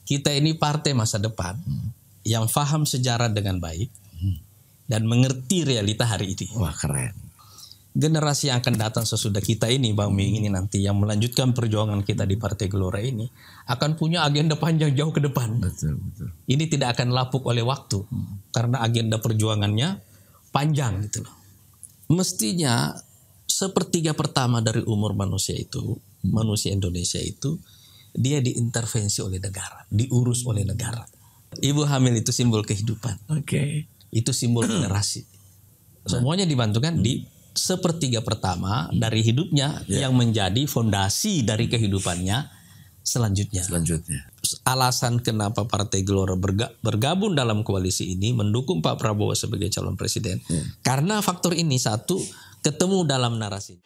kita ini partai masa depan yang paham sejarah dengan baik dan mengerti realita hari ini. Wah, keren. Generasi yang akan datang sesudah kita ini, Bang Ming, ini nanti yang melanjutkan perjuangan kita di Partai Gelora ini akan punya agenda panjang jauh ke depan. Betul, betul. Ini tidak akan lapuk oleh waktu karena agenda perjuangannya panjang gitu loh. Mestinya sepertiga pertama dari umur manusia itu, manusia Indonesia itu, dia diintervensi oleh negara, diurus oleh negara. Ibu hamil itu simbol kehidupan. Oke. Itu simbol generasi. Semuanya dibantukan di sepertiga pertama dari hidupnya yang menjadi fondasi dari kehidupannya selanjutnya. Alasan kenapa Partai Gelora bergabung dalam koalisi ini mendukung Pak Prabowo sebagai calon presiden. Karena faktor ini, satu, ketemu dalam narasi.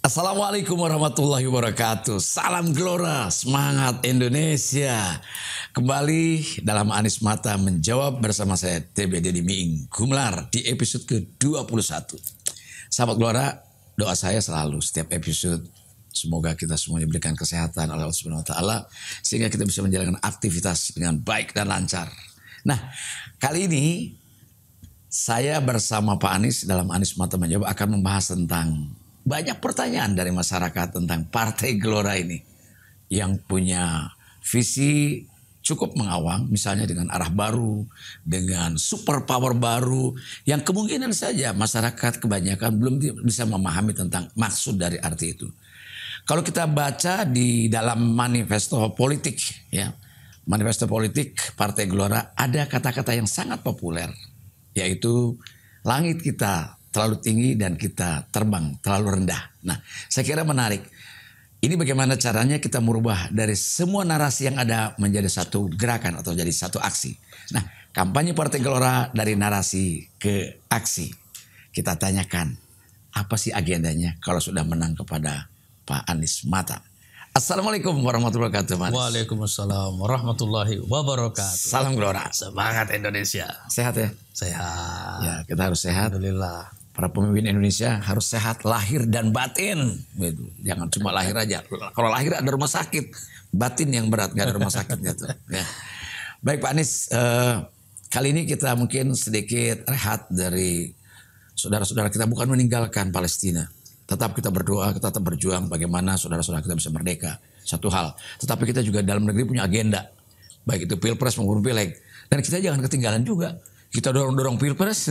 Assalamualaikum warahmatullahi wabarakatuh. Salam Gelora, semangat Indonesia. Kembali dalam Anies Mata menjawab bersama saya TB Deddy Miing Gumelar di episode ke-21. Sahabat Gelora, doa saya selalu setiap episode semoga kita semua diberikan kesehatan oleh Allah Subhanahu wa taala sehingga kita bisa menjalankan aktivitas dengan baik dan lancar. Nah, kali ini saya bersama Pak Anies dalam Anies Mata menjawab akan membahas tentang banyak pertanyaan dari masyarakat tentang Partai Gelora ini yang punya visi cukup mengawang, misalnya dengan arah baru, dengan super power baru, yang kemungkinan saja masyarakat kebanyakan belum bisa memahami tentang maksud dari arti itu. Kalau kita baca di dalam manifesto politik, ya, manifesto politik Partai Gelora ada kata-kata yang sangat populer, yaitu langit kita terlalu tinggi dan kita terbang terlalu rendah. Nah, saya kira menarik. Ini bagaimana caranya kita merubah dari semua narasi yang ada menjadi satu gerakan atau jadi satu aksi. Nah, kampanye Partai Gelora dari narasi ke aksi. Kita tanyakan, apa sih agendanya kalau sudah menang kepada Pak Anies Mata? Assalamualaikum warahmatullahi wabarakatuh, Mas. Waalaikumsalam warahmatullahi wabarakatuh. Salam Gelora. Semangat Indonesia. Sehat ya? Sehat. Ya, kita harus sehat. Alhamdulillah. Para pemimpin Indonesia harus sehat lahir dan batin. Gitu. Jangan cuma lahir aja. Kalau lahir ada rumah sakit, batin yang berat nggak ada rumah sakit gitu. Ya. Baik Pak Anies, kali ini kita mungkin sedikit rehat dari saudara-saudara kita, bukan meninggalkan Palestina. Tetap kita berdoa, kita tetap berjuang bagaimana saudara-saudara kita bisa merdeka. Satu hal. Tetapi kita juga dalam negeri punya agenda. Baik itu Pilpres maupun Pileg. Dan kita jangan ketinggalan juga. Kita dorong-dorong Pilpres,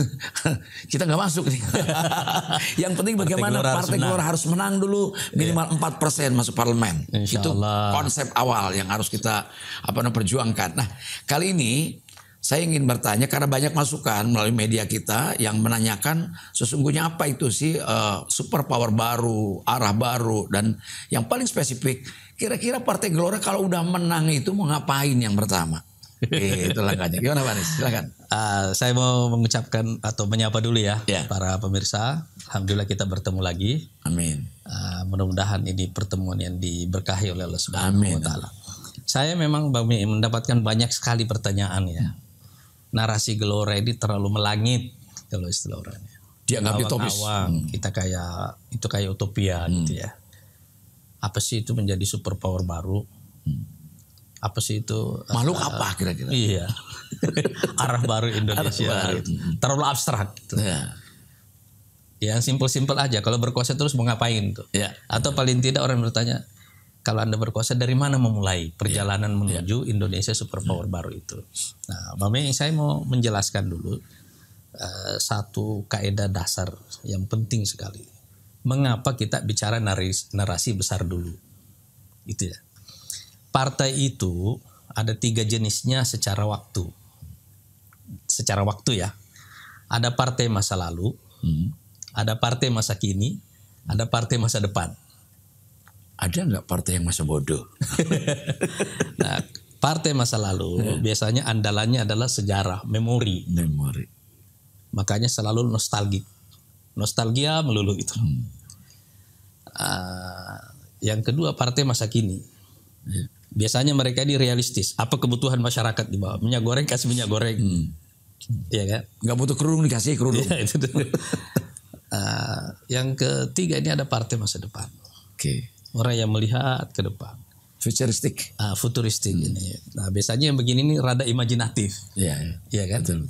kita nggak masuk nih. Yang penting bagaimana Partai Gelora harus menang dulu minimal 4% masuk parlemen. Itu konsep awal yang harus kita perjuangkan. Nah, kali ini saya ingin bertanya karena banyak masukan melalui media kita yang menanyakan sesungguhnya apa itu sih super power baru, arah baru, dan yang paling spesifik kira-kira Partai Gelora kalau udah menang itu mau ngapain yang pertama? Itu langkahnya. Gimana Pak Anies? Silakan. Saya mau mengucapkan atau menyapa dulu ya para pemirsa. Alhamdulillah kita bertemu lagi. Amin. Mudah-mudahan ini pertemuan yang diberkahi oleh Allah Subhanahu wa taala. Saya memang mendapatkan banyak sekali pertanyaan ya. Narasi Gelora ini terlalu melangit kalau istilah orangnya. Dianggap utopis. Kita kayak utopia gitu ya. Apa sih itu menjadi super power baru? Apa sih itu? Makhluk apa kira-kira? Iya. Arah baru Indonesia. Arah baru. Terlalu abstrak gitu. Ya. Yang simpel-simpel aja. Kalau berkuasa terus mau ngapain tuh? Ya. Atau paling tidak orang bertanya, kalau Anda berkuasa dari mana memulai perjalanan menuju Indonesia super power baru itu? Nah, Mami, saya mau menjelaskan dulu satu kaidah dasar yang penting sekali. Mengapa kita bicara narasi besar dulu? Itu ya. Partai itu ada 3 jenisnya secara waktu. Secara waktu ya. Ada partai masa lalu, ada partai masa kini, ada partai masa depan. Ada nggak partai yang masa bodoh? Nah, partai masa lalu biasanya andalannya adalah sejarah, memori. Makanya selalu nostalgia. Nostalgia melulu itu. Yang kedua partai masa kini. Biasanya mereka ini realistis. Apa kebutuhan masyarakat di bawah? Minyak goreng kasih minyak goreng. Iya kan? Nggak butuh kerudung dikasih kerudung. Ya, itu Yang ketiga ini ada partai masa depan. Orang yang melihat ke depan. Futuristik. Futuristik ini. Nah biasanya yang begini ini rada imajinatif. Iya kan? Betul.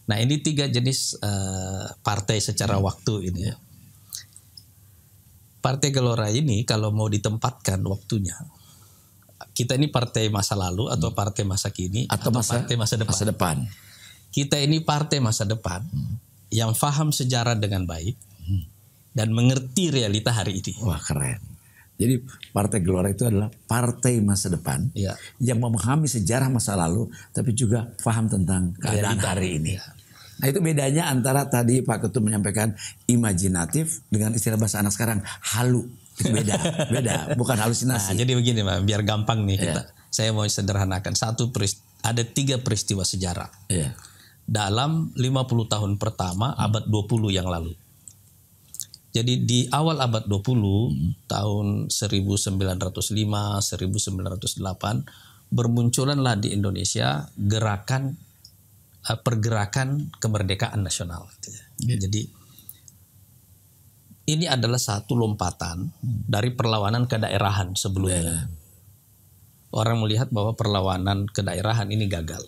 Nah ini 3 jenis partai secara waktu ini. Partai Gelora ini kalau mau ditempatkan waktunya, kita ini partai masa lalu atau partai masa kini atau partai masa depan. Kita ini partai masa depan yang paham sejarah dengan baik dan mengerti realita hari ini. Wah keren. Jadi Partai Gelora itu adalah partai masa depan yang memahami sejarah masa lalu tapi juga paham tentang keadaan hari ini. Nah itu bedanya antara tadi Pak Ketut menyampaikan imajinatif dengan istilah bahasa anak sekarang halu. Itu beda, bukan halusinasi. Nah, jadi begini Pak, biar gampang nih kita. Saya mau sederhanakan. Ada 3 peristiwa sejarah. Dalam 50 tahun pertama abad 20 yang lalu. Jadi di awal abad 20 tahun 1905, 1908 bermunculanlah di Indonesia pergerakan kemerdekaan nasional. Jadi ini adalah satu lompatan dari perlawanan kedaerahan sebelumnya. Orang melihat bahwa perlawanan kedaerahan ini gagal.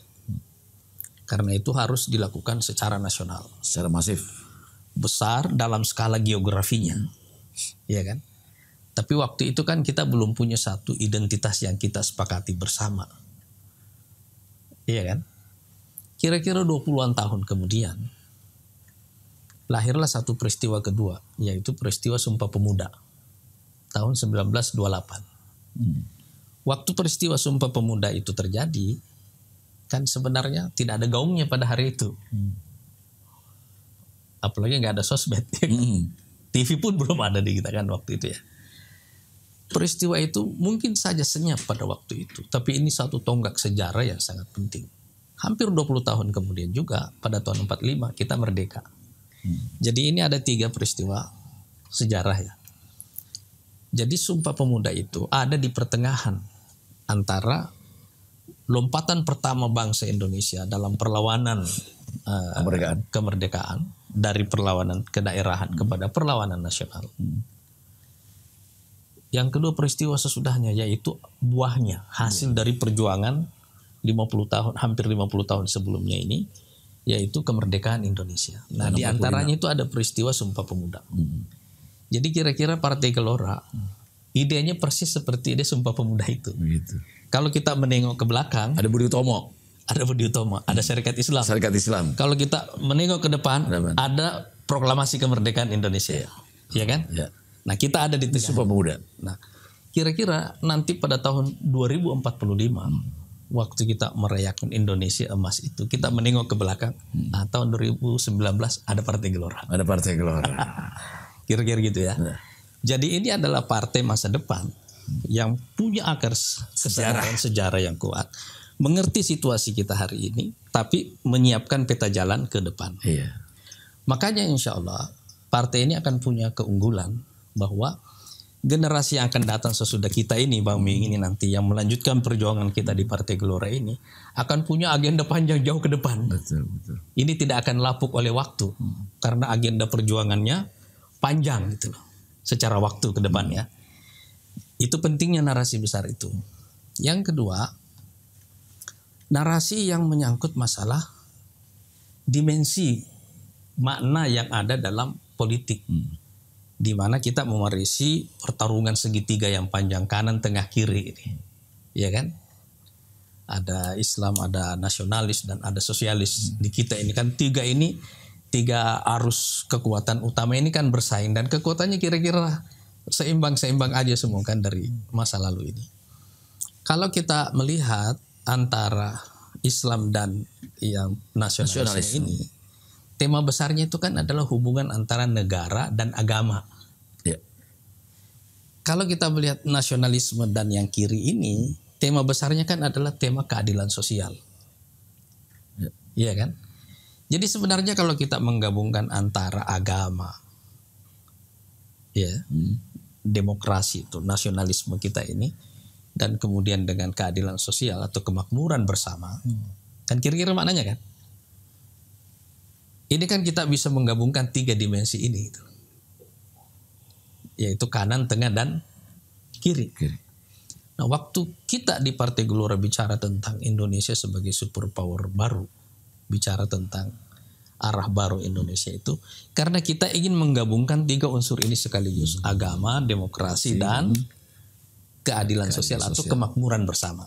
Karena itu harus dilakukan secara nasional, secara masif. Besar dalam skala geografinya, ya kan? Tapi waktu itu kan kita belum punya satu identitas yang kita sepakati bersama, iya kan? Kira-kira 20-an tahun kemudian lahirlah satu peristiwa kedua, yaitu peristiwa Sumpah Pemuda tahun 1928. Waktu peristiwa Sumpah Pemuda itu terjadi, kan sebenarnya tidak ada gaungnya pada hari itu. Apalagi nggak ada sosmed. TV pun belum ada di kita kan waktu itu ya. Peristiwa itu mungkin saja senyap pada waktu itu, tapi ini satu tonggak sejarah yang sangat penting. Hampir 20 tahun kemudian juga pada tahun 45 kita merdeka. Jadi ini ada 3 peristiwa sejarah ya. Jadi Sumpah Pemuda itu ada di pertengahan antara lompatan pertama bangsa Indonesia dalam perlawanan kemerdekaan dari perlawanan kedaerahan kepada perlawanan nasional. Yang kedua peristiwa sesudahnya yaitu buahnya, hasil dari perjuangan 50 tahun, hampir 50 tahun sebelumnya ini, yaitu kemerdekaan Indonesia. Nah, di antaranya itu ada peristiwa Sumpah Pemuda. Jadi kira-kira Partai Gelora idenya persis seperti ide Sumpah Pemuda itu. Kalau kita menengok ke belakang, ada Budi Utomo. Ada Syarikat Islam. Kalau kita menengok ke depan, ada Proklamasi Kemerdekaan Indonesia. Ya kan? Ya. Nah, kita ada di Sumpah Pemuda. Nah, kira-kira nanti pada tahun 2045 waktu kita merayakan Indonesia Emas itu, kita menengok ke belakang. Nah, tahun 2019 ada Partai Gelora. Kira-kira gitu ya. Jadi ini adalah partai masa depan yang punya akar kesadaran sejarah yang kuat. Mengerti situasi kita hari ini, tapi menyiapkan peta jalan ke depan. Makanya insya Allah partai ini akan punya keunggulan bahwa generasi yang akan datang sesudah kita ini, Bang Ming ini nanti yang melanjutkan perjuangan kita di Partai Gelora ini akan punya agenda panjang jauh ke depan. Betul. Ini tidak akan lapuk oleh waktu karena agenda perjuangannya panjang gitu loh, secara waktu ke depannya. Itu pentingnya narasi besar itu. Yang kedua, narasi yang menyangkut masalah dimensi makna yang ada dalam politik. Di mana kita mewarisi pertarungan segitiga yang panjang kanan, tengah, kiri ini. Ya kan? Ada Islam, ada nasionalis, dan ada sosialis. Di kita ini kan tiga arus kekuatan utama ini kan bersaing. Dan kekuatannya kira-kira seimbang-seimbang aja semua kan dari masa lalu ini. Kalau kita melihat antara Islam dan yang nasionalis ini, tema besarnya itu kan adalah hubungan antara negara dan agama. Kalau kita melihat nasionalisme dan yang kiri ini, tema besarnya kan adalah tema keadilan sosial. Iya kan? Jadi sebenarnya kalau kita menggabungkan antara agama, demokrasi itu, nasionalisme kita ini, dan kemudian dengan keadilan sosial atau kemakmuran bersama, kan kira-kira maknanya kan? Ini kan kita bisa menggabungkan 3 dimensi ini, gitu. Yaitu kanan, tengah, dan kiri. Nah, waktu kita di Partai Gelora bicara tentang Indonesia sebagai superpower baru, bicara tentang arah baru Indonesia itu, karena kita ingin menggabungkan 3 unsur ini sekaligus, agama, demokrasi, dan keadilan sosial atau kemakmuran bersama.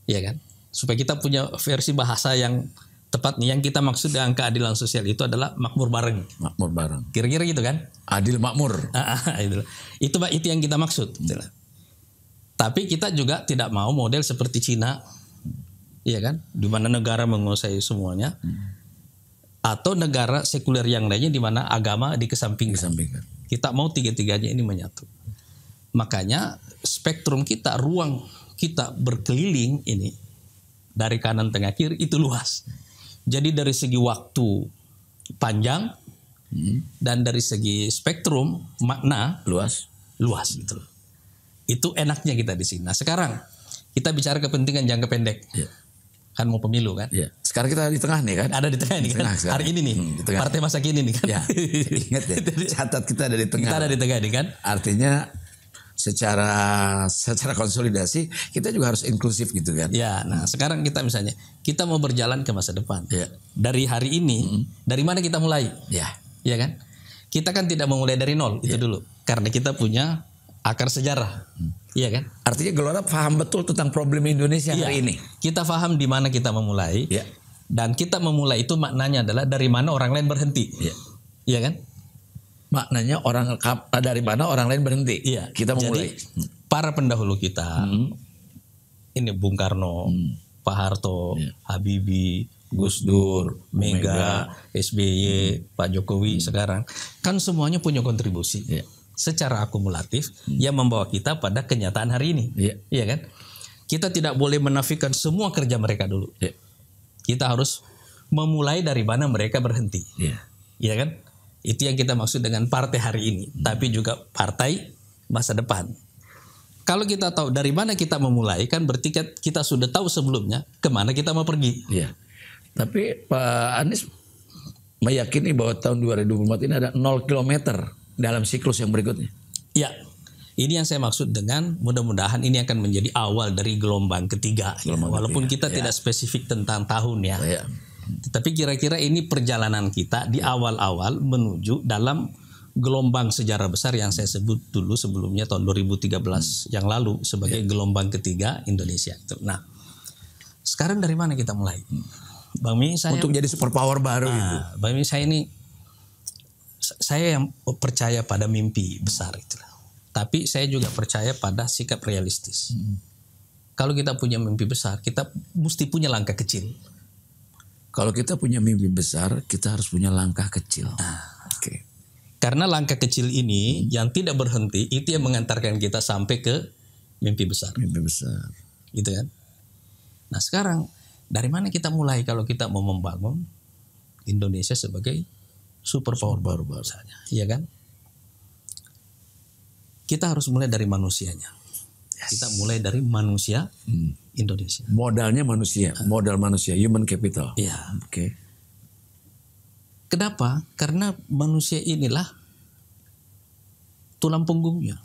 Ya kan? Supaya kita punya versi bahasa yang tepat nih, yang kita maksud dengan keadilan sosial itu adalah makmur bareng. Makmur bareng. Kira-kira gitu kan? Adil makmur. Itu yang kita maksud. Tapi kita juga tidak mau model seperti Cina, iya kan? Di mana negara menguasai semuanya, atau negara sekuler yang lainnya di mana agama dikesampingkan. Kita mau 3-tiganya ini menyatu. Makanya spektrum kita, ruang kita berkeliling ini dari kanan, tengah, kiri itu luas. Jadi dari segi waktu panjang dan dari segi spektrum makna luas gitu. Itu enaknya kita di sini. Nah, sekarang kita bicara kepentingan jangka pendek. Kan mau pemilu kan? Sekarang kita di tengah nih kan? Ada di tengah nih kan? Hari ini nih. Partai masa kini nih kan? Ingat ya. Catat kita ada di tengah. Kita ada di tengah nih kan? Artinya secara konsolidasi kita juga harus inklusif gitu kan. Ya, nah sekarang kita misalnya kita mau berjalan ke masa depan. Dari hari ini, dari mana kita mulai? Ya kan? Kita kan tidak memulai dari nol itu dulu. Karena kita punya akar sejarah. Iya kan? Artinya Gelora paham betul tentang problem Indonesia hari ini. Kita paham di mana kita memulai. Dan kita memulai itu maknanya adalah dari mana orang lain berhenti. Iya kan? Maknanya dari mana orang lain berhenti. Kita memulai. Jadi para pendahulu kita, ini Bung Karno, Pak Harto, Habibie, Gus Dur, Mega, SBY, Pak Jokowi sekarang, kan semuanya punya kontribusi secara akumulatif yang membawa kita pada kenyataan hari ini. Iya kan? Kita tidak boleh menafikan semua kerja mereka dulu. Kita harus memulai dari mana mereka berhenti. Iya kan? Itu yang kita maksud dengan partai hari ini, tapi juga partai masa depan. Kalau kita tahu dari mana kita memulai, kan berarti kita sudah tahu sebelumnya kemana kita mau pergi. Tapi Pak Anies meyakini bahwa tahun 2024 ini ada 0 km dalam siklus yang berikutnya. Ini yang saya maksud dengan mudah-mudahan ini akan menjadi awal dari gelombang ketiga. Walaupun kita tidak spesifik tentang tahun ya. Tetapi kira-kira ini perjalanan kita di awal-awal menuju dalam gelombang sejarah besar yang saya sebut dulu sebelumnya tahun 2013 yang lalu sebagai gelombang ketiga Indonesia. Nah, sekarang dari mana kita mulai? Bang Mi, saya untuk jadi superpower baru itu. Bang Mi, saya yang percaya pada mimpi besar itu. Tapi saya juga percaya pada sikap realistis. Kalau kita punya mimpi besar, kita mesti punya langkah kecil. Kalau kita punya mimpi besar, kita harus punya langkah kecil. Karena langkah kecil ini yang tidak berhenti, itu yang mengantarkan kita sampai ke mimpi besar. Gitu kan? Nah sekarang, dari mana kita mulai kalau kita mau membangun Indonesia sebagai superpower baru misalnya, iya kan? Kita harus mulai dari manusianya. Kita mulai dari manusia Indonesia. Modalnya manusia, modal manusia, human capital. Kenapa? Karena manusia inilah tulang punggungnya,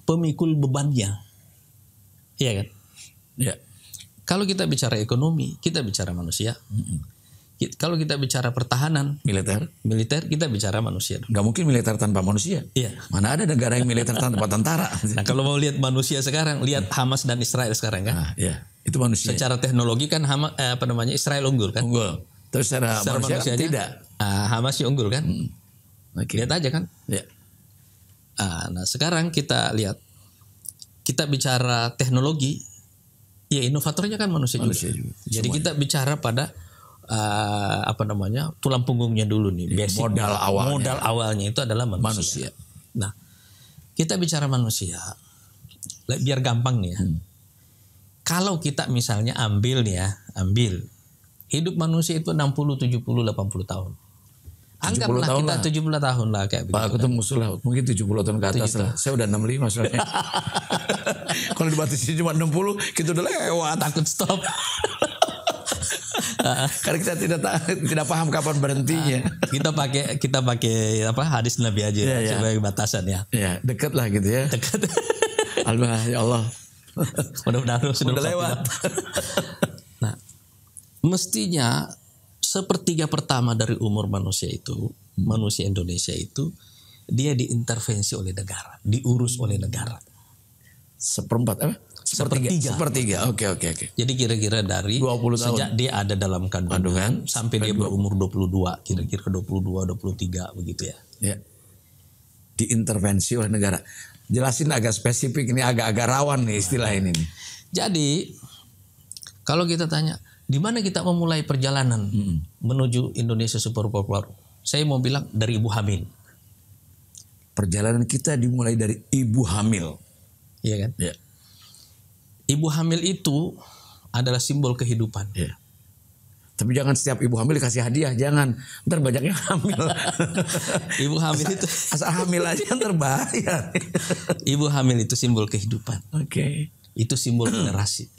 pemikul bebannya, iya kan? Kalau kita bicara ekonomi, kita bicara manusia. Kalau kita bicara pertahanan, militer kita bicara manusia. Gak mungkin militer tanpa manusia. Mana ada negara yang militer tanpa tentara. Nah kalau mau lihat manusia sekarang, lihat Hamas dan Israel sekarang kan. Itu manusia. Secara teknologi kan Israel unggul kan. Terus secara manusia tidak. Hamas unggul kan. Lihat aja kan. Nah sekarang kita lihat, kita bicara teknologi, ya inovatornya kan manusia juga. Jadi kita bicara pada tulang punggungnya dulu nih, basic, modal awalnya itu adalah manusia. Nah, kita bicara manusia, biar gampang nih ya. Kalau kita misalnya ambil hidup manusia itu 60, 70, 80 tahun. Anggaplah kita 70 tahun lah kayak begitu. Pak, aku tuh musuh lah, mungkin 70 tahun ke atas lah. Saya udah 65 soalnya. Kalau dibatasi cuma 60, kita udah lewat. Takut stop. Karena kita tidak paham kapan berhentinya. Kita pakai hadis Nabi aja sebagai batasan ya. Ya, dekat lah gitu ya. Dekat. Ya Allah. Mudah-mudahan sudah lewat. Nah, mestinya sepertiga pertama dari umur manusia Indonesia itu dia diintervensi oleh negara, diurus oleh negara. Seperempat apa? Sepertiga. Oke. Jadi kira-kira dari 20 tahun. Sejak dia ada dalam kandungan sampai dia berumur 22, kira-kira 22, 23 begitu ya. Ya. Diintervensi oleh negara. Jelasin agak spesifik, ini agak-agak rawan nih istilah ini. Jadi kalau kita tanya di mana kita memulai perjalanan menuju Indonesia super populer, saya mau bilang dari ibu hamil. Perjalanan kita dimulai dari ibu hamil. Iya kan? Ya. Ibu hamil itu adalah simbol kehidupan. Ya. Tapi jangan setiap ibu hamil dikasih hadiah, jangan. Ntar banyaknya hamil. Ibu hamil itu asal hamil aja ntar bahaya. Ibu hamil itu simbol kehidupan. Oke. Itu simbol generasi.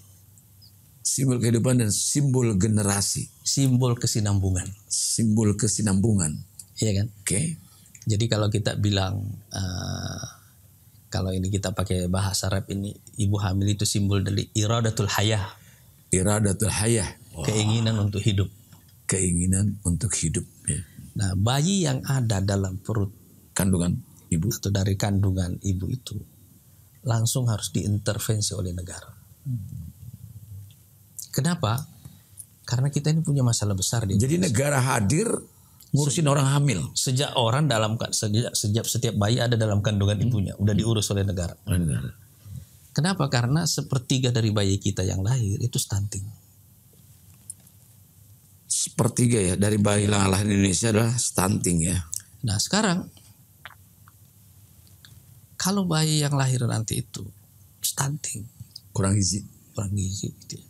Simbol kehidupan dan simbol generasi. Simbol kesinambungan. Simbol kesinambungan. Iya kan? Oke. Jadi kalau kita bilang kalau ini kita pakai bahasa Arab ini, ibu hamil itu simbol dari iradatul hayah. Iradatul hayah. Wow. Keinginan untuk hidup. Keinginan untuk hidup. Ya. Nah, bayi yang ada dalam perut kandungan ibu atau dari kandungan ibu itu langsung harus diintervensi oleh negara. Kenapa? Karena kita ini punya masalah besar di Indonesia. Jadi negara hadir ngurusin orang hamil. Sejak setiap bayi ada dalam kandungan ibunya, udah diurus oleh negara. Kenapa? Karena sepertiga dari bayi kita yang lahir itu stunting. Sepertiga ya dari bayi yang lahir di Indonesia adalah stunting ya. Nah sekarang kalau bayi yang lahir nanti itu stunting, kurang gizi gitu ya.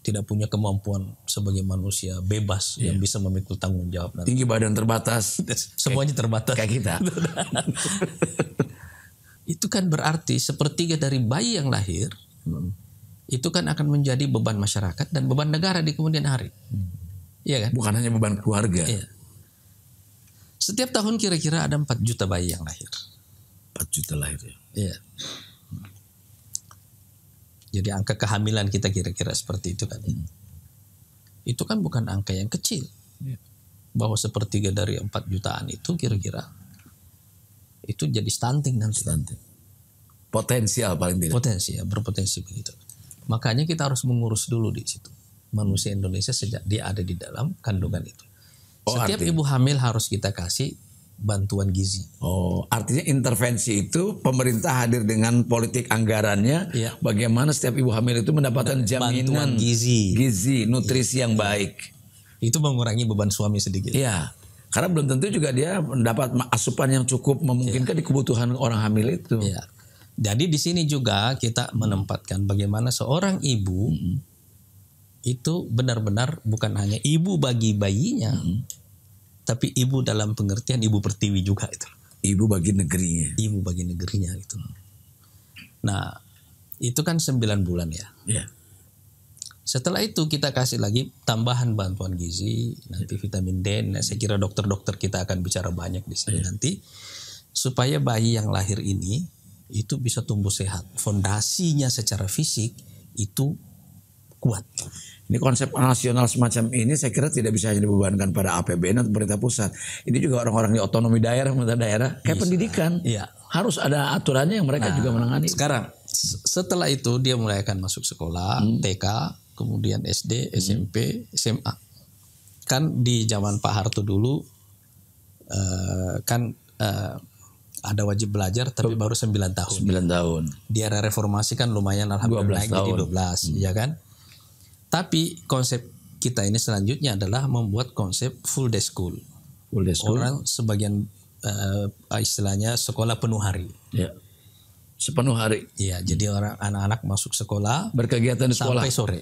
Tidak punya kemampuan sebagai manusia bebas yang bisa memikul tanggung jawab nanti. Tinggi badan terbatas, semuanya terbatas kayak kita. Itu kan berarti sepertiga dari bayi yang lahir itu kan akan menjadi beban masyarakat dan beban negara di kemudian hari. Iya kan? Bukan hanya beban keluarga. Iya. Setiap tahun kira-kira ada 4 juta bayi yang lahir. 4 juta lahir ya. Iya. Jadi angka kehamilan kita kira-kira seperti itu kan. Itu kan bukan angka yang kecil. Bahwa sepertiga dari 4 jutaan itu kira-kira itu jadi stunting nanti. Stunting. Potensial paling tidak. Berpotensi begitu. Makanya kita harus mengurus dulu di situ. Manusia Indonesia sejak dia ada di dalam kandungan itu. Setiap ibu hamil harus kita kasih bantuan gizi. Oh, artinya intervensi itu pemerintah hadir dengan politik anggarannya. Ya. Bagaimana setiap ibu hamil itu mendapatkan jaminan gizi, nutrisi yang baik. Itu mengurangi beban suami sedikit. Iya. Karena belum tentu juga dia mendapat asupan yang cukup memungkinkan di kebutuhan orang hamil itu. Iya. Jadi di sini juga kita menempatkan bagaimana seorang ibu itu benar-benar bukan hanya ibu bagi bayinya, tapi ibu dalam pengertian ibu pertiwi juga itu. Ibu bagi negerinya. Ibu bagi negerinya gitu. Nah, itu kan 9 bulan ya. Yeah. Setelah itu kita kasih lagi tambahan bantuan gizi, nanti vitamin D. Nah, saya kira dokter-dokter kita akan bicara banyak di sini nanti supaya bayi yang lahir ini itu bisa tumbuh sehat. Fondasinya secara fisik itu kuat. Ini konsep nasional semacam ini saya kira tidak bisa hanya dibebankan pada APBN atau pemerintah pusat. Ini juga orang-orang di otonomi daerah, pemerintah daerah, kayak pendidikan. Iya. Harus ada aturannya yang mereka juga menangani. Sekarang setelah itu dia mulai akan masuk sekolah, TK, kemudian SD, SMP, SMA. Kan di zaman Pak Harto dulu ada wajib belajar tapi baru 9 tahun. 9 tahun. Di era reformasi kan lumayan alhamdulillah naik jadi 12, ya kan? Tapi konsep kita ini selanjutnya adalah membuat konsep full day school. Full day school. Orang sebagian istilahnya sekolah penuh hari. Ya. Sepenuh hari. Iya, jadi orang anak-anak masuk sekolah berkegiatan di sekolah sampai sore.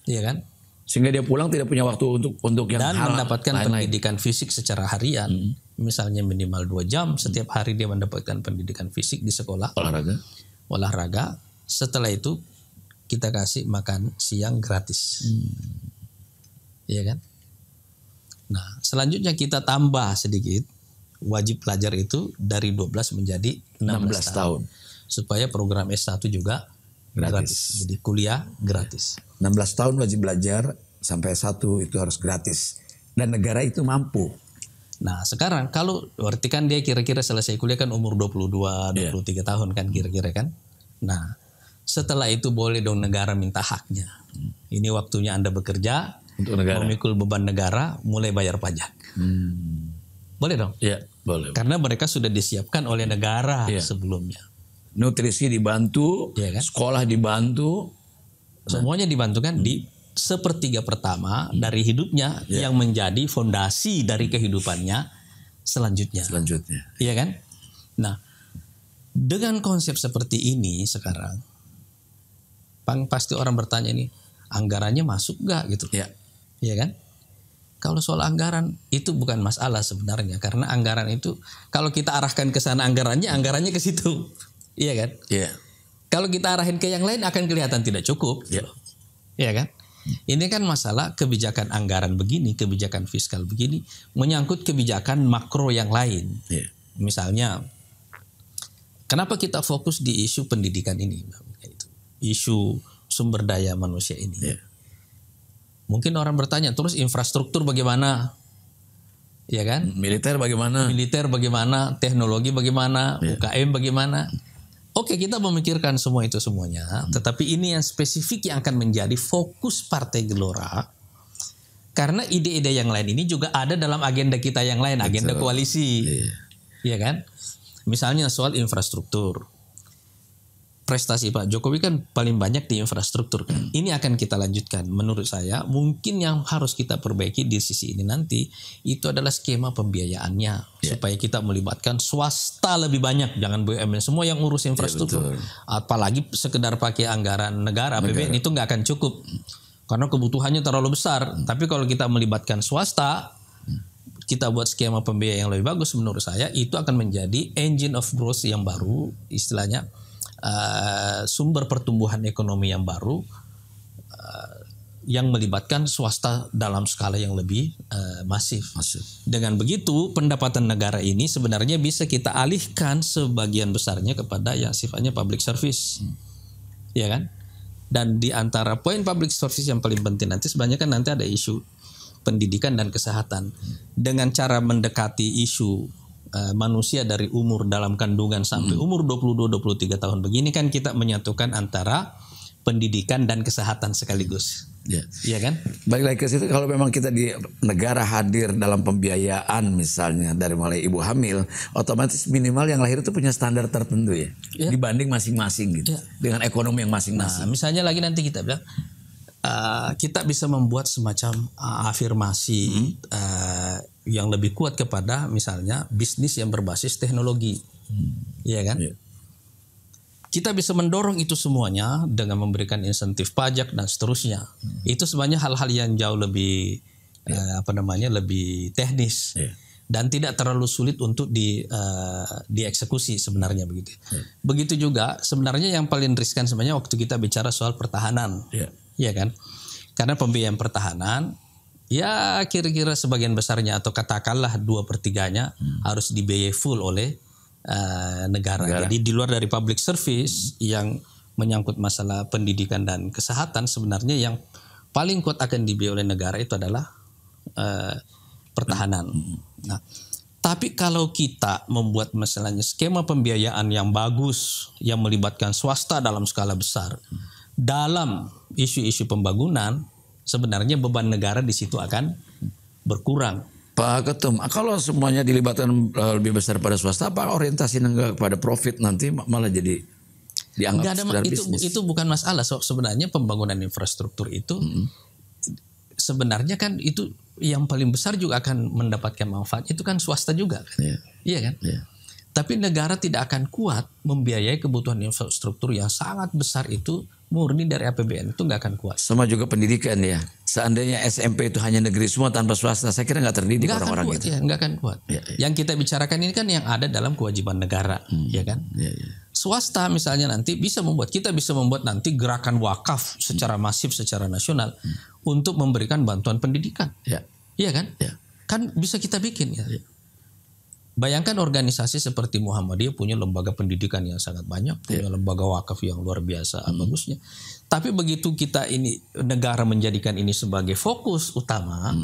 Iya kan? Sehingga dia pulang tidak punya waktu untuk yang dan mendapatkan pendidikan fisik secara harian. Misalnya minimal 2 jam setiap hari dia mendapatkan pendidikan fisik di sekolah. Olahraga. Setelah itu kita kasih makan siang gratis. Iya kan? Nah, selanjutnya kita tambah sedikit, wajib pelajar itu dari 12 menjadi 16 tahun. Supaya program S1 juga gratis. Jadi kuliah gratis. 16 tahun wajib belajar sampai S1 itu harus gratis. Dan negara itu mampu. Nah sekarang kalau berarti kan dia kira-kira selesai kuliah kan umur 22, 23 tahun kan kira-kira kan. Nah setelah itu boleh dong negara minta haknya. Ini waktunya Anda bekerja, untuk negara, memikul beban negara, mulai bayar pajak. Boleh dong? Iya, boleh. Karena mereka sudah disiapkan oleh negara sebelumnya. Nutrisi dibantu, kan? Sekolah dibantu. Semuanya dibantu kan di sepertiga pertama dari hidupnya yang menjadi fondasi dari kehidupannya selanjutnya. Iya kan? Nah, dengan konsep seperti ini sekarang, pasti orang bertanya nih, anggarannya masuk gak gitu? Iya kan? Kalau soal anggaran itu bukan masalah sebenarnya, karena anggaran itu kalau kita arahkan ke sana anggarannya ke situ. Iya kan? Kalau kita arahin ke yang lain akan kelihatan tidak cukup. Iya kan? Ini kan masalah kebijakan anggaran begini, kebijakan fiskal begini, menyangkut kebijakan makro yang lain. Misalnya, kenapa kita fokus di isu pendidikan ini? Isu sumber daya manusia ini. Mungkin orang bertanya, terus infrastruktur bagaimana? Ya kan? Militer bagaimana? Teknologi bagaimana? UKM bagaimana? Oke, kita memikirkan semua itu semuanya, tetapi ini yang spesifik yang akan menjadi fokus Partai Gelora, karena ide-ide yang lain ini juga ada dalam agenda kita yang lain, agenda koalisi, ya kan? Misalnya soal infrastruktur, prestasi Pak Jokowi kan paling banyak di infrastruktur kan. Ini akan kita lanjutkan. Menurut saya mungkin yang harus kita perbaiki di sisi ini nanti itu adalah skema pembiayaannya supaya kita melibatkan swasta lebih banyak, jangan BUMN semua yang urus infrastruktur. Apalagi sekedar pakai anggaran negara APBN itu nggak akan cukup karena kebutuhannya terlalu besar. Tapi kalau kita melibatkan swasta, kita buat skema pembiayaan yang lebih bagus, menurut saya itu akan menjadi engine of growth yang baru, istilahnya sumber pertumbuhan ekonomi yang baru yang melibatkan swasta dalam skala yang lebih masif. Dengan begitu pendapatan negara ini sebenarnya bisa kita alihkan sebagian besarnya kepada yang sifatnya public service, ya kan? Dan di antara poin public service yang paling penting nanti sebenarnya kan nanti ada isu pendidikan dan kesehatan. Dengan cara mendekati isu manusia dari umur dalam kandungan sampai umur 22-23 tahun begini kan kita menyatukan antara pendidikan dan kesehatan sekaligus. Iya kan? Balik lagi ke situ, kalau memang kita di negara hadir dalam pembiayaan misalnya dari mulai ibu hamil, otomatis minimal yang lahir itu punya standar tertentu dibanding masing-masing gitu. Dengan ekonomi yang masing-masing. Nah, misalnya lagi nanti kita bilang kita bisa membuat semacam afirmasi yang lebih kuat kepada misalnya bisnis yang berbasis teknologi, iya kan? Kita bisa mendorong itu semuanya dengan memberikan insentif pajak dan seterusnya. Itu sebenarnya hal-hal yang jauh lebih lebih teknis dan tidak terlalu sulit untuk dieksekusi sebenarnya begitu. Begitu juga sebenarnya yang paling riskan sebenarnya waktu kita bicara soal pertahanan, ya kan? Karena pembiayaan pertahanan ya kira-kira sebagian besarnya atau katakanlah 2/3-nya harus dibiayai full oleh negara. Jadi di luar dari public service yang menyangkut masalah pendidikan dan kesehatan, sebenarnya yang paling kuat akan dibiayai oleh negara itu adalah pertahanan. Nah, tapi kalau kita membuat misalnya skema pembiayaan yang bagus yang melibatkan swasta dalam skala besar dalam isu-isu pembangunan, sebenarnya beban negara di situ akan berkurang. Pak Ketum, kalau semuanya dilibatkan lebih besar pada swasta, apa orientasi negara kepada profit nanti malah jadi dianggap sekedar bisnis? Itu bukan masalah. Sebenarnya pembangunan infrastruktur itu sebenarnya kan itu yang paling besar juga akan mendapatkan manfaat. Itu kan swasta juga kan? Iya kan? Tapi negara tidak akan kuat membiayai kebutuhan infrastruktur yang sangat besar itu murni dari APBN, itu nggak akan kuat. Sama juga pendidikan ya. Seandainya SMP itu hanya negeri semua tanpa swasta, saya kira nggak terdidik orang-orang itu. Nggak akan kuat. Yang kita bicarakan ini kan yang ada dalam kewajiban negara, ya kan? Swasta misalnya nanti kita bisa membuat nanti gerakan wakaf secara masif, secara nasional untuk memberikan bantuan pendidikan. Ya. Iya kan? Ya. Kan bisa kita bikin ya. Bayangkan organisasi seperti Muhammadiyah punya lembaga pendidikan yang sangat banyak, punya lembaga wakaf yang luar biasa bagusnya. Tapi begitu kita ini negara menjadikan ini sebagai fokus utama,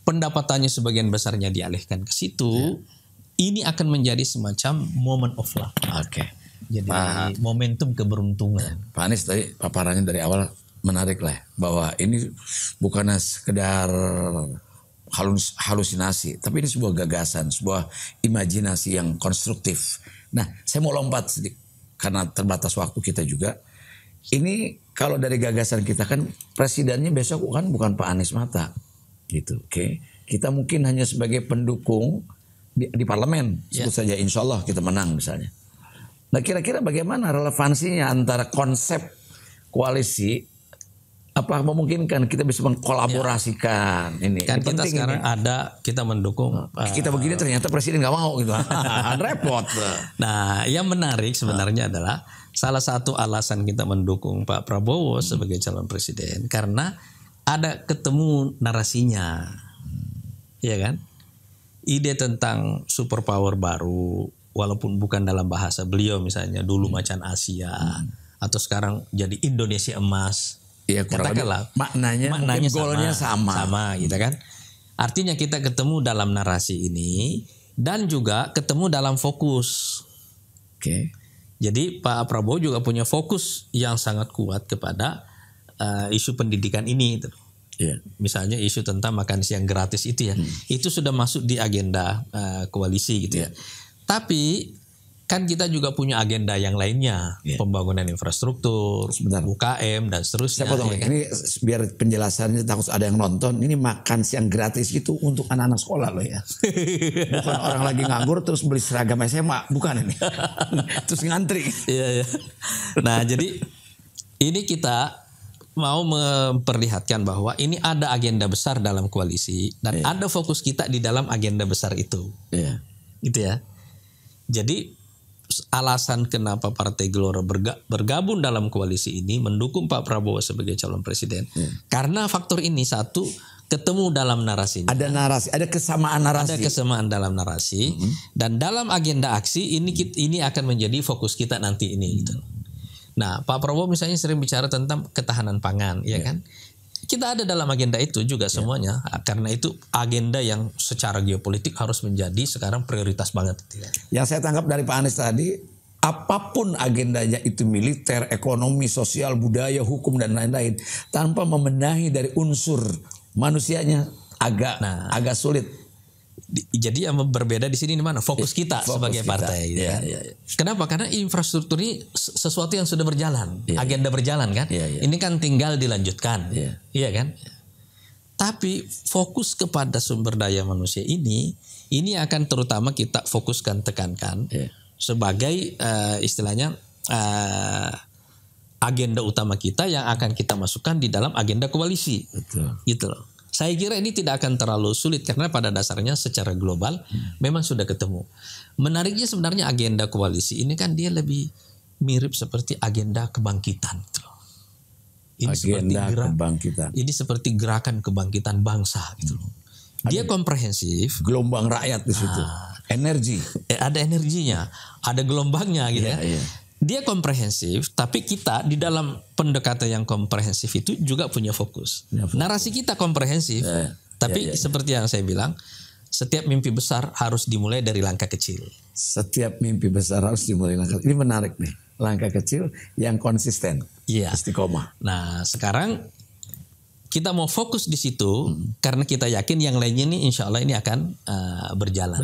pendapatannya sebagian besarnya dialihkan ke situ, ini akan menjadi semacam moment of luck. Oke. Jadi momentum keberuntungan. Pak Anies tadi paparannya dari awal menarik lah, bahwa ini bukan sekedar halusinasi, tapi ini sebuah gagasan, sebuah imajinasi yang konstruktif. Nah, saya mau lompat sedikit karena terbatas waktu kita juga. Ini kalau dari gagasan kita kan presidennya besok kan bukan Pak Anies mata, gitu. Oke, kita mungkin hanya sebagai pendukung di parlemen, sebut saja insya Allah kita menang misalnya. Nah, kira-kira bagaimana relevansinya antara konsep koalisi? Apa memungkinkan kita bisa mengkolaborasikan ini? Kan kita sekarang kita mendukung. Kita begini ternyata presiden nggak mau gitu, repot. Nah, yang menarik sebenarnya adalah salah satu alasan kita mendukung Pak Prabowo sebagai calon presiden karena ada ketemu narasinya, ya kan? Ide tentang superpower baru, walaupun bukan dalam bahasa beliau misalnya dulu macan Asia atau sekarang jadi Indonesia emas. Ya, katakanlah maknanya golnya sama gitu kan. Artinya kita ketemu dalam narasi ini dan juga ketemu dalam fokus. Oke. Jadi Pak Prabowo juga punya fokus yang sangat kuat kepada isu pendidikan ini. Misalnya isu tentang makan siang gratis itu ya, itu sudah masuk di agenda koalisi gitu ya. Tapi kan kita juga punya agenda yang lainnya, pembangunan infrastruktur, UKM dan seterusnya. Saya potong, ini biar penjelasannya takut ada yang nonton. Ini makan siang gratis itu untuk anak-anak sekolah loh ya. Bukan orang lagi nganggur terus beli seragam SMA, bukan ini. Terus ngantri. Iya. Nah, jadi ini kita mau memperlihatkan bahwa ini ada agenda besar dalam koalisi dan ada fokus kita di dalam agenda besar itu. Gitu ya. Jadi alasan kenapa Partai Gelora bergabung dalam koalisi ini mendukung Pak Prabowo sebagai calon presiden karena faktor ini, satu, ketemu dalam narasinya. Ada narasi, ada kesamaan narasi. Ada kesamaan dalam narasi dan dalam agenda aksi ini akan menjadi fokus kita nanti ini gitu. Nah, Pak Prabowo misalnya sering bicara tentang ketahanan pangan, ya kan? Kita ada dalam agenda itu juga semuanya, karena itu agenda yang secara geopolitik harus menjadi sekarang prioritas banget. Yang saya tangkap dari Pak Anies tadi, apapun agendanya itu militer, ekonomi, sosial, budaya, hukum dan lain-lain, tanpa membenahi dari unsur manusianya agak sulit. Jadi yang berbeda di sini di mana? Fokus kita sebagai partai. Kenapa? Karena infrastruktur ini sesuatu yang sudah berjalan, agenda berjalan kan. Ini kan tinggal dilanjutkan, iya kan. Tapi fokus kepada sumber daya manusia ini akan terutama kita fokuskan, tekankan sebagai istilahnya agenda utama kita yang akan kita masukkan di dalam agenda koalisi. Gitu loh. Saya kira ini tidak akan terlalu sulit karena pada dasarnya secara global memang sudah ketemu. Menariknya sebenarnya agenda koalisi ini kan dia lebih mirip seperti agenda kebangkitan. Ini seperti gerakan kebangkitan bangsa gitu loh. Dia komprehensif. Gelombang rakyat di situ. Energi. Ada energinya, ada gelombangnya gitu ya. Dia komprehensif, tapi kita di dalam pendekatan yang komprehensif itu juga punya fokus. Narasi kita komprehensif, tapi seperti yang saya bilang, setiap mimpi besar harus dimulai dari langkah kecil. Setiap mimpi besar harus dimulai langkah. Ini menarik nih, langkah kecil yang konsisten, istiqomah. Nah, sekarang kita mau fokus di situ karena kita yakin yang lainnya ini insya Allah ini akan berjalan.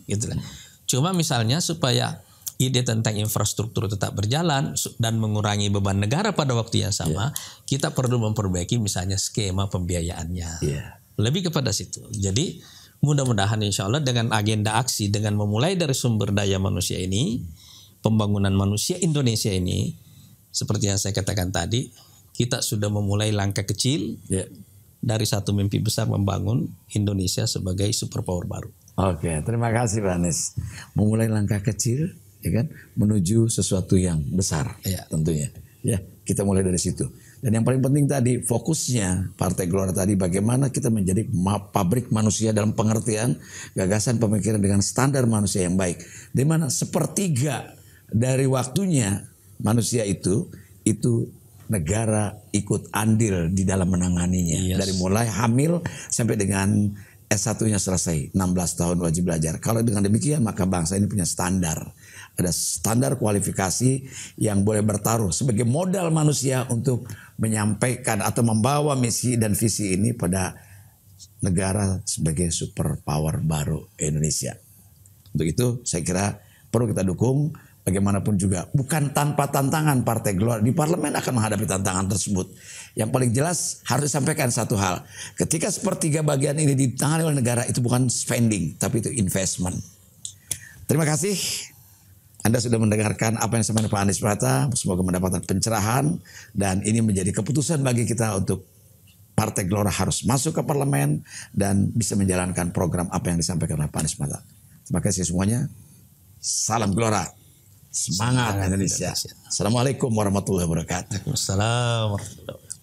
Gitu lah. Cuma misalnya supaya ide tentang infrastruktur tetap berjalan dan mengurangi beban negara pada waktu yang sama, kita perlu memperbaiki misalnya skema pembiayaannya. Lebih kepada situ. Jadi mudah-mudahan insya Allah dengan agenda aksi, dengan memulai dari sumber daya manusia ini, pembangunan manusia Indonesia ini, seperti yang saya katakan tadi, kita sudah memulai langkah kecil dari satu mimpi besar membangun Indonesia sebagai superpower baru. Oke, terima kasih Pak Anies. Memulai langkah kecil, ya kan, menuju sesuatu yang besar, tentunya. Ya, kita mulai dari situ. Dan yang paling penting tadi fokusnya Partai Gelora tadi bagaimana kita menjadi pabrik manusia dalam pengertian gagasan pemikiran dengan standar manusia yang baik. Di mana sepertiga dari waktunya manusia itu negara ikut andil di dalam menanganinya. Dari mulai hamil sampai dengan S1-nya selesai, 16 tahun wajib belajar. Kalau dengan demikian maka bangsa ini punya standar. Ada standar kualifikasi yang boleh bertaruh sebagai modal manusia untuk menyampaikan atau membawa misi dan visi ini pada negara sebagai superpower baru Indonesia. Untuk itu saya kira perlu kita dukung. Bagaimanapun juga bukan tanpa tantangan Partai Gelora di parlemen akan menghadapi tantangan tersebut. Yang paling jelas harus disampaikan satu hal. Ketika sepertiga bagian ini ditangani oleh negara itu bukan spending tapi itu investment. Terima kasih. Anda sudah mendengarkan apa yang disampaikan Pak Anies Mata. Semoga mendapatkan pencerahan dan ini menjadi keputusan bagi kita untuk Partai Gelora harus masuk ke parlemen dan bisa menjalankan program apa yang disampaikan oleh Pak Anies Mata. Terima kasih semuanya. Salam Gelora. Semangat Indonesia. Assalamualaikum warahmatullahi wabarakatuh. Waalaikumsalam warahmatullahi wabarakatuh.